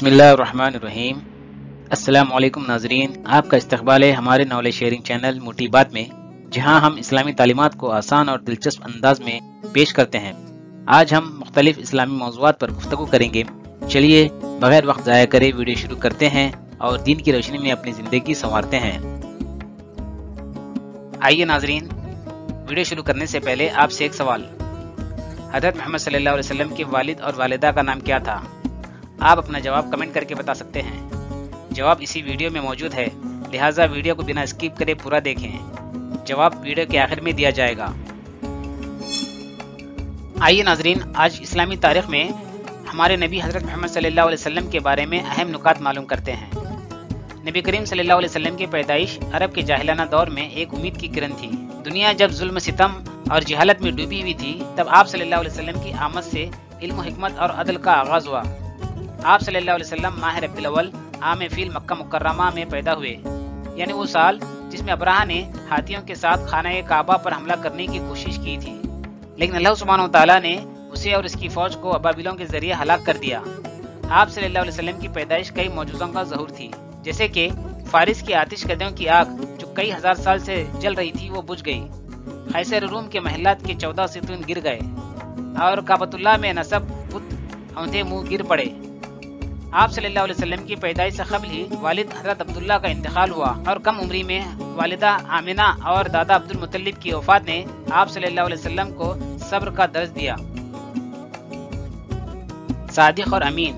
बिस्मिल्लाहिर्रहमानिर्रहीम। अस्सलाम वालेकुम नाजरीन, आपका इस्तकबाल है हमारे नॉलेज शेयरिंग चैनल मोटी बात में, जहां हम इस्लामी तालीमात को आसान और दिलचस्प अंदाज में पेश करते हैं। आज हम मुख्तलिफ इस्लामी मौज़ूआत पर गुफ्तगू करेंगे। चलिए बगैर वक्त ज़ाया करे वीडियो शुरू करते हैं और दीन की रोशनी में अपनी ज़िंदगी संवारते हैं। आइए नाजरीन, वीडियो शुरू करने से पहले आपसे एक सवाल। हज़रत मोहम्मद सल्लल्लाहु अलैहि वसल्लम के वालिद और वालिदा का नाम क्या था? आप अपना जवाब कमेंट करके बता सकते हैं। जवाब इसी वीडियो में मौजूद है, लिहाजा वीडियो को बिना स्किप करे पूरा देखें। जवाब वीडियो के आखिर में दिया जाएगा। आइए नाजरीन, आज इस्लामी तारीख में हमारे नबी हज़रत मोहम्मद सल्लल्लाहु अलैहि वसल्लम के बारे में अहम नुकात मालूम करते हैं। नबी करीम सल्लल्लाहु अलैहि वसल्लम की पैदाइश अरब के जाहिलाना दौर में एक उम्मीद की किरण थी। दुनिया जब जुल्म सितम और जहालत में डूबी हुई थी, तब आप सल्लल्लाहु अलैहि वसल्लम की आमद से इल्म, हिकमत और अदल का आगाज हुआ। आप सल्लल्लाहु अलैहि वसल्लम माह रबीउल अव्वल आम फील मक्का मुकर्रमा में पैदा हुए, यानी वो साल जिसमें अब्राहा ने हाथियों के साथ खाना काबा पर हमला करने की कोशिश की थी, लेकिन अल्लाह सुब्हानहू तआला ने उसे और उसकी फौज को अबाबिलों के जरिए हलाक कर दिया। आप सल्लल्लाहु अलैहि वसल्लम की पैदाइश कई मौजूज़ों का ज़हूर थी, जैसे कि फारिस की आतिशकदों की आग जो कई हजार साल से जल रही थी वो बुझ गई। कैसर रूम के महलात के 14 सितून गिर गए और काबतुल्लाह में नसब बुत औंधे मुंह गिर पड़े। आप सल्लल्लाहु अलैहि वसल्लम की पैदाइश से कबल ही वालिद हज़रत अब्दुल्ला का इंतकाल हुआ और कम उम्री में वालिदा आमिना और दादा अब्दुल मुत्तलिब की वफात ने आप सल्लल्लाहु अलैहि वसल्लम को सब्र का दर्ज दिया। सादिक और अमीन,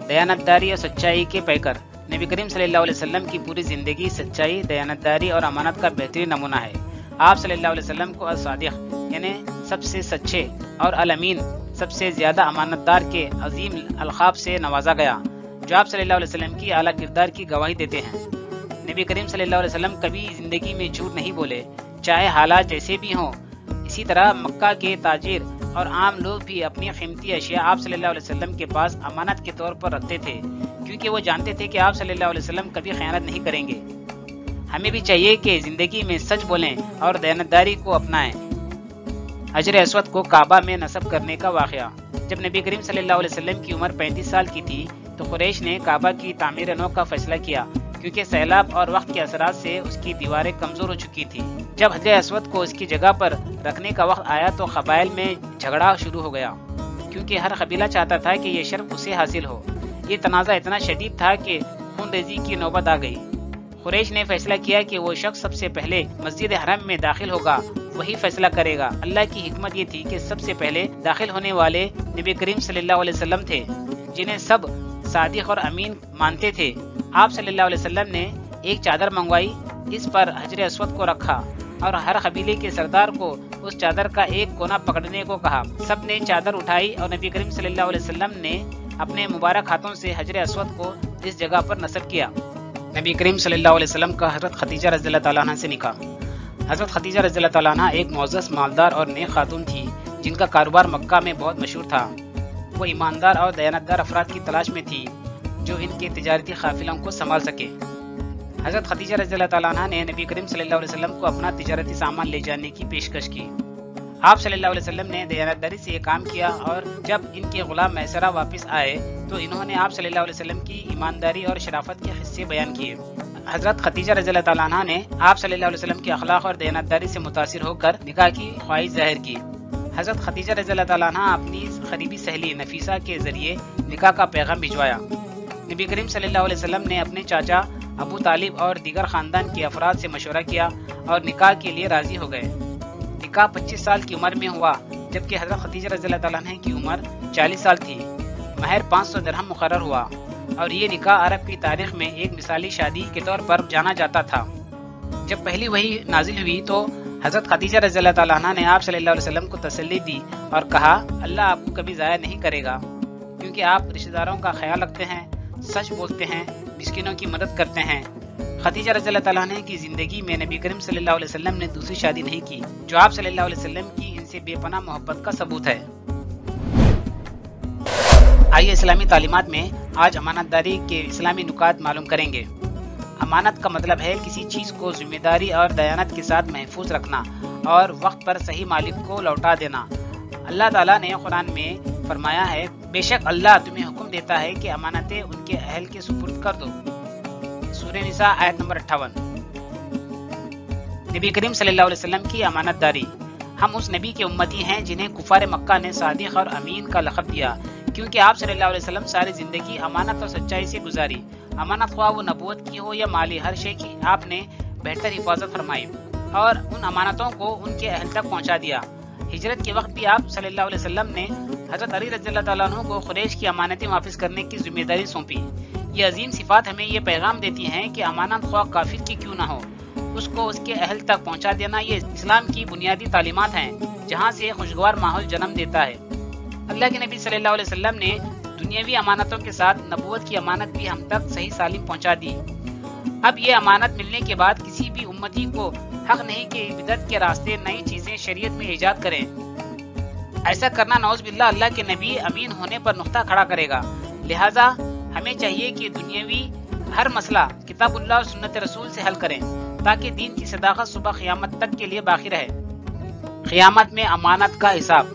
दयानतदारी और सच्चाई के पैकर नबी करीम सल्लल्लाहु अलैहि वसल्लम की पूरी जिंदगी सच्चाई, दयानतदारी और अमानत का बेहतरीन नमूना है। आप सल्लल्लाहु अलैहि वसल्लम को अल-सादिक यानी सबसे सच्चे और अल-अमीन सबसे ज्यादा अमानतदार के अजीम अलखाब से नवाजा गया, जो आप सल्लल्लाहु अलैहि वसल्लम की आला किरदार की गवाही देते हैं। नबी करीम सल्लल्लाहु अलैहि वसल्लम कभी जिंदगी में झूठ नहीं बोले, चाहे हालात जैसे भी हों। इसी तरह मक्का के ताजिर और आम लोग भी अपनी कीमती अशिया आप सल्लल्लाहु अलैहि वसल्लम के पास अमानत के तौर पर रखते थे, क्योंकि वो जानते थे कि आप सल्लल्लाहु अलैहि वसल्लम कभी खयानत नहीं करेंगे। हमें भी चाहिए कि जिंदगी में सच बोलें और दयानतदारी को अपनाएं। हजर अस्वद को काबा में नस्ब करने का वाक़या। जब नबी करीम सल्लल्लाहु अलैहि वसल्लम की उम्र 35 साल की थी, तो कुरैश ने काबा की तामीर नौ का फैसला किया, क्योंकि सैलाब और वक्त के असरात से उसकी दीवारें कमजोर हो चुकी थी। जब हजर अस्वद को उसकी जगह पर रखने का वक्त आया तो कबाइल में झगड़ा शुरू हो गया, क्योंकि हर कबीला चाहता था कि ये शर्फ उसे हासिल हो। ये तनाज़ा इतना शदीद था कि खूनरेज़ी की नौबत आ गई। कुरैश ने फैसला किया कि वो शख्स सबसे पहले मस्जिद हरम में दाखिल होगा, वही फैसला करेगा। अल्लाह की हिकमत ये थी कि सबसे पहले दाखिल होने वाले नबी करीम सल्लल्लाहु अलैहि वसल्लम थे, जिन्हें सब सादिक और अमीन मानते थे। आप सल्लल्लाहु अलैहि वसल्लम ने एक चादर मंगवाई, इस पर हजर अस्वद को रखा और हर कबीले के सरदार को उस चादर का एक कोना पकड़ने को कहा। सब ने चादर उठाई और नबी करीम सल्लल्लाहु अलैहि वसल्लम ने अपने मुबारक हाथों से हजर अस्वद को इस जगह पर नस्ब किया। नबी करीम सल्लल्लाहु अलैहि वसल्लम का हज़रत खदीजा रज़ियल्लाहु तआला अन्हा से निकाह। हज़रत खदीजा रज़ियल्लाहु तआला अन्हा एक मुअज़्ज़ज़, मालदार और नेक खातून थी, जिनका कारोबार मक्का में बहुत मशहूर था। वो ईमानदार और दयानतदार अफराद की तलाश में थी, जो इनके तिजारती काफिलों को संभाल सके। हज़रत खदीजा रज़ियल्लाहु तआला अन्हा ने नबी करीम सल्लल्लाहु अलैहि वसल्लम को अपना तिजारती सामान ले जाने की पेशकश की। आप सल्लल्लाहु अलैहि वसल्लम ने दयानतदारी से ये काम किया और जब इनके गुलाम मैसरा वापस आए तो इन्होंने आप सल्लल्लाहु अलैहि वसल्लम की ईमानदारी और शराफत के हिस्से बयान किए। हज़रत खदीजा रज़ियल्लाहु तआला अन्हा ने आप सल्लल्लाहु अलैहि वसल्लम के अखलाक और दयानतदारी से मुतासिर होकर निकाह की ख्वाहिश जाहिर की। हज़रत खदीजा रज़ियल्लाहु तआला अन्हा अपनी करीबी सहेली नफीसा के जरिए निकाह का पैगाम भिजवाया। नबी करीम सल्लल्लाहु अलैहि वसल्लम ने अपने चाचा अबू तालिब और दीगर खानदान के अफराद से मशवरा किया और निकाह के लिए राजी हो गए। निकाह 25 साल की उम्र में हुआ, जबकि हज़रत खदीजा रज़ियल्लाहु तआला अन्हा की उम्र 40 साल थी। महर 500 दिरहम मुकर्रर हुआ और ये निकाह अरब की तारीख में एक मिसाली शादी के तौर पर जाना जाता था। जब पहली वही नाजिल हुई तो हज़रत खदीजा रज़ियल्लाहु तआला अन्हा ने आप सल्लल्लाहु अलैहि वसल्लम को तसल्ली दी और कहा, अल्लाह आपको कभी ज़ाया नहीं करेगा, क्योंकि आप रिश्तेदारों का ख्याल रखते हैं, सच बोलते हैं, मिस्किनों की मदद करते हैं। खदीजा रज़ियल्लाहु तआला अन्हा की जिंदगी में नबी करीम सल्लल्लाहु अलैहि वसल्लम ने दूसरी शादी नहीं की, जो आप सल्लल्लाहु अलैहि वसल्लम की इनसे बेपनाह मोहब्बत का सबूत है। आइए इस्लामी तालीमात में आज अमानतदारी के इस्लामी नुकात मालूम करेंगे। अमानत का मतलब है किसी चीज को जिम्मेदारी और दयानत के साथ महफूज रखना और वक्त पर सही मालिक को लौटा देना। अल्लाह ताला ने कुरान में फरमाया है, بے شک اللہ تمہیں حکم دیتا ہے کہ امانتیں ان کے اہل کے سپرد کر دو۔ سورہ نساء آیت نمبر 58۔ نبی کریم صلی اللہ علیہ وسلم کی امانت داری۔ ہم اس نبی کے امتی ہیں جنہیں کفار مکہ نے صادق اور امین کا لقب دیا، کیونکہ آپ صلی اللہ علیہ وسلم ساری زندگی امانت اور سچائی سے گزاری۔ امانت خواہ وہ نبوت کی ہو یا مالی، ہر شے کی آپ نے بہتر حفاظت فرمائی اور ان امانتوں کو ان کے اہل تک پہنچا دیا۔ ہجرت کے وقت بھی آپ صلی اللہ علیہ وسلم نے حضرت علی رضی اللہ تعالیٰ عنہ کو قریش کی امانتیں واپس کرنے کی ذمہ داری سونپی۔ یہ عظیم صفات ہمیں یہ پیغام دیتی ہیں کہ امانت خواہ کافر کی کیوں نہ ہو، اس کو اس کے اہل تک پہنچا دینا یہ اسلام کی بنیادی تعلیمات ہیں، جہاں سے خوشگوار ماحول جنم دیتا ہے۔ اللہ کے نبی صلی اللہ علیہ وسلم نے دنیاوی امانتوں کے ساتھ نبوت کی امانت بھی ہم تک صحیح سالم پہنچا دی۔ اب یہ امانت ملنے کے بعد کسی بھی امتی کو حق نہیں کہ بدعت کے راستے نئی چیزیں شریعت میں ایجاد کریں۔ ایسا کرنا نعوذ باللہ اللہ کے نبی امین ہونے پر نقطہ کھڑا کرے گا۔ لہٰذا ہمیں چاہیے کہ دنیاوی ہر مسئلہ کتاب اللہ اور سنت رسول سے حل کریں، تاکہ دین کی صداقت صبح قیامت تک کے لیے باقی رہے۔ قیامت میں امانت کا حساب۔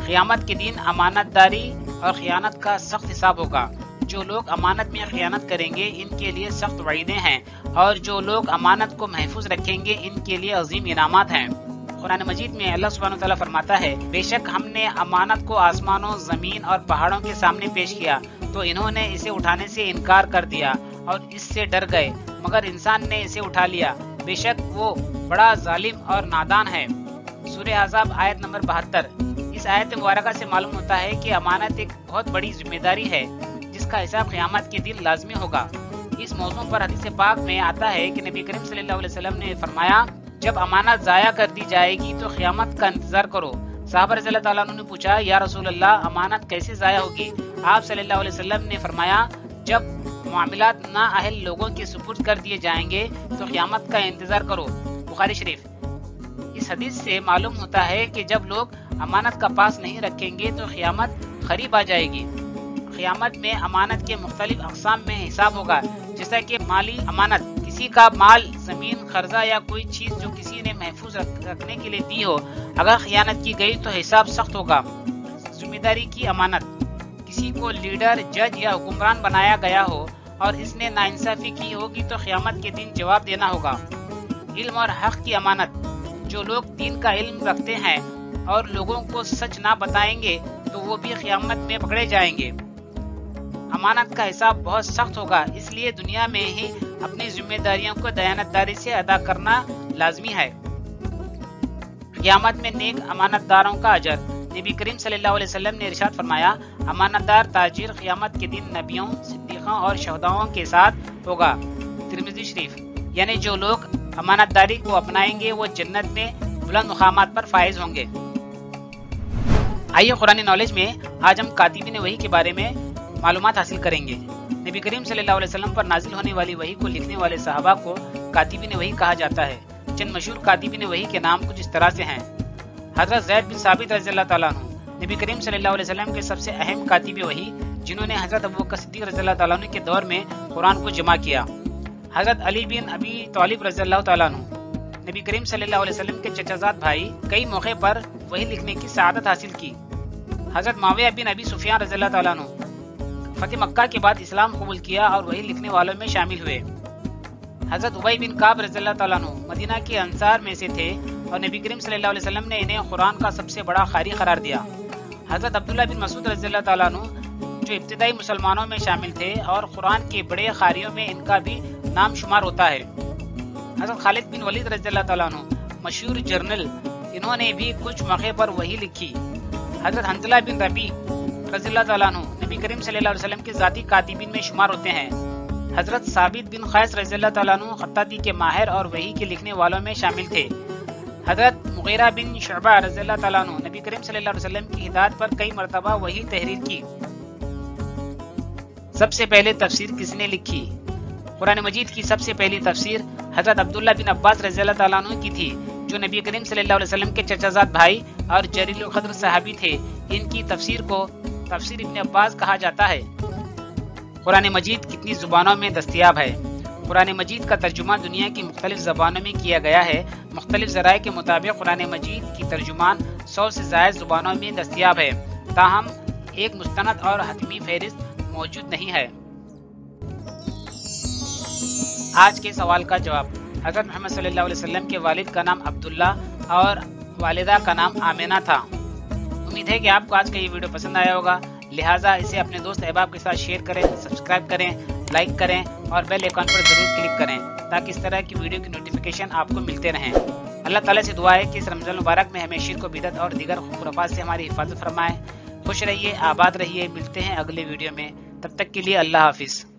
قیامت کے دن امانت داری اور خیانت کا سخت حساب ہوگا۔ جو لوگ امانت میں خیانت کریں گے ان کے لیے سخت وعیدیں ہیں، اور جو لوگ امانت کو محفوظ رکھیں گے ان کے لیے عظیم انعامات ہیں۔ قرآن مجید میں اللہ سبحانہ وتعالیٰ فرماتا ہے، بے شک ہم نے امانت کو آسمانوں، زمین اور پہاڑوں کے سامنے پیش کیا تو انہوں نے اسے اٹھانے سے انکار کر دیا اور اس سے ڈر گئے، مگر انسان نے اسے اٹھا لیا، بے شک وہ بڑا ظالم اور نادان ہے۔ سورہ احزاب آیت نمبر 72۔ اس آیت مبارکہ سے معلوم ہوتا ہے کہ امانت ایک بہت بڑی ذمہ داری ہے جس کا حساب قیامت کے دن لازمی ہوگا۔ اس موضوع پر حدیث پاک میں آتا ہے کہ نبی کریم صلی اللہ علیہ وسلم نے فرمایا، جب امانت ضائع کر دی جائے گی تو قیامت کا انتظار کرو۔ صحابہ رضی اللہ تعالیٰ عنہ نے پوچھا، یا رسول اللہ امانت کیسے ضائع ہوگی؟ آپ صلی اللہ علیہ وسلم نے فرمایا، جب معاملات نااہل لوگوں کے سپرد کر دیے جائیں گے تو قیامت کا انتظار کرو۔ بخاری شریف۔ اس حدیث سے معلوم ہوتا ہے کہ جب لوگ امانت کا پاس نہیں رکھیں گے تو قیامت قریب آ جائے گی۔ قیامت میں امانت کے مختلف اقسام میں حساب ہوگا، جیسا کہ مالی امانت، کسی کا مال، زمین، قرضہ یا کوئی چیز جو کسی نے محفوظ رکھنے کے لیے دی ہو، اگر خیانت کی گئی تو حساب سخت ہوگا۔ ذمہ داری کی امانت، کسی کو لیڈر، جج یا حکمران بنایا گیا ہو اور اس نے ناانصافی کی ہوگی تو قیامت کے دن جواب دینا ہوگا۔ علم اور حق کی امانت، جو لوگ دین کا علم رکھتے ہیں اور لوگوں کو سچ نہ بتائیں گے تو وہ بھی قیامت میں پکڑے جائیں گے۔ امانت کا حساب بہت سخت ہوگا، اس لیے دنیا میں ہی اپنی ذمہ داریوں کو دیانتداری سے ادا کرنا لازمی ہے۔ قیامت میں نیک امانت داروں کا اجر۔ نبی کریم صلی اللہ علیہ وسلم نے ارشاد فرمایا، امانت دار تاجر قیامت کے دن نبیوں، صدیقوں اور شہداؤں کے ساتھ ہوگا۔ ترمذی شریف۔ یعنی جو لوگ امانت داری کو اپنائیں گے وہ جنت میں بلند مقامات پر فائز ہوں گے۔ آئیے قرآن نالج میں آج ہم کاتبین وحی کے بارے میں معلومات حاصل کریں گے۔ نبی کریم صلی اللہ علیہ وسلم پر نازل ہونے والی وحی کو لکھنے والے صحابہ کو کاتبین وحی کہا جاتا ہے۔ چند مشہور کاتبین وحی کے نام کچھ اس طرح سے ہیں۔ حضرت زید بن ثابت رضی اللہ تعالیٰ عنہ، نبی کریم صلی اللہ علیہ وسلم کے سب سے اہم کاتب وحی، جنہوں نے حضرت ابوبکر صدیق رضی اللہ تعالیٰ عنہ کے دور میں قرآن کو جمع کیا۔ حضرت علی بن ابی طالب رضی اللہ تعالیٰ عنہ، نبی کریم صلی اللہ علیہ وسلم کے چچا زاد بھائی، کئی موقع پر وحی لکھنے کی سعادت حاصل کی۔ حضرت معاویہ بن ابی سفیان رضی اللہ تعالیٰ عنہ، فتح مکہ کے بعد اسلام قبول کیا اور وحی لکھنے والوں میں شامل ہوئے۔ حضرت ابی بن کعب رضی اللہ تعالیٰ عنہ مدینہ کے انصار میں سے تھے اور نبی کریم صلی اللہ علیہ وسلم نے انہیں قرآن کا سب سے بڑا قاری قرار دیا۔ حضرت عبداللہ بن مسعود رضی اللہ تعالیٰ عنہ، جو ابتدائی مسلمانوں میں شامل تھے اور قرآن کے بڑے قاریوں میں ان کا بھی نام شمار ہوتا ہے۔ حضرت خالد بن ولید رضی اللہ تعالیٰ عنہ، مشہور جرنل، انہوں نے بھی کچھ موقع پر وحی لکھی۔ حضرت حنظلہ بن ربیع رضی اللہ تعالیٰ عنہ، نبی کریم صلی اللہ علیہ وسلم کے ذاتی کاتبین میں شمار ہوتے ہیں۔ حضرت ثابت بن قیس رضی اللہ تعالیٰ عنہ خطاطی کے ماہر اور وحی کے لکھنے والوں میں شامل تھے۔ حضرت مغیرہ بن شعبہ رضی اللہ تعالیٰ عنہ، نبی کریم صلی اللہ علیہ وسلم کی ہدایت پر کئی مرتبہ وحی تحریر کی۔ سب سے پہلے تفسیر کس نے لکھی؟ قرآن مجید کی سب سے پہلی تفسیر حضرت عبداللہ بن عباس رضی اللہ تعالیٰ عنہ کی تھی، جو نبی کریم صلی اللہ علیہ وسلم کے چچا زاد بھائی اور جلیل القدر صحابی تھے۔ ان کی تفسیر کو تفسیر ابن عباس کہا جاتا ہے۔ قرآن مجید کتنی زبانوں میں دستیاب ہے؟ قرآن مجید کا ترجمہ دنیا کی مختلف زبانوں میں کیا گیا ہے۔ مختلف ذرائع کے مطابق قرآن مجید کی ترجمان 100 سے زائد زبانوں میں دستیاب ہے، تاہم ایک مستند اور حتمی فہرست موجود نہیں ہے۔ آج کے سوال کا جواب۔ حضرت محمد صلی اللہ علیہ وسلم کے والد کا نام عبداللہ اور والدہ کا نام آمینہ تھا۔ امید ہے کہ آپ کو آج کا یہ ویڈیو پسند آیا ہوگا، لہٰذا اسے اپنے دوست احباب کے ساتھ شیئر کریں، سبسکرائب کریں، لائک کریں اور بیل آئیکن پر ضرور کلک کریں تاکہ اس طرح کی ویڈیو کی نوٹیفیکیشن آپ کو ملتے رہیں۔ اللہ تعالیٰ سے دعا ہے کہ اس رمضان المبارک میں ہمیں شرک و بدعت اور دیگر خرافات سے ہماری حفاظت فرمائے۔ خوش رہیے، آباد رہیے، ملتے ہیں اگلے ویڈیو میں، تب تک کے لیے اللہ حافظ۔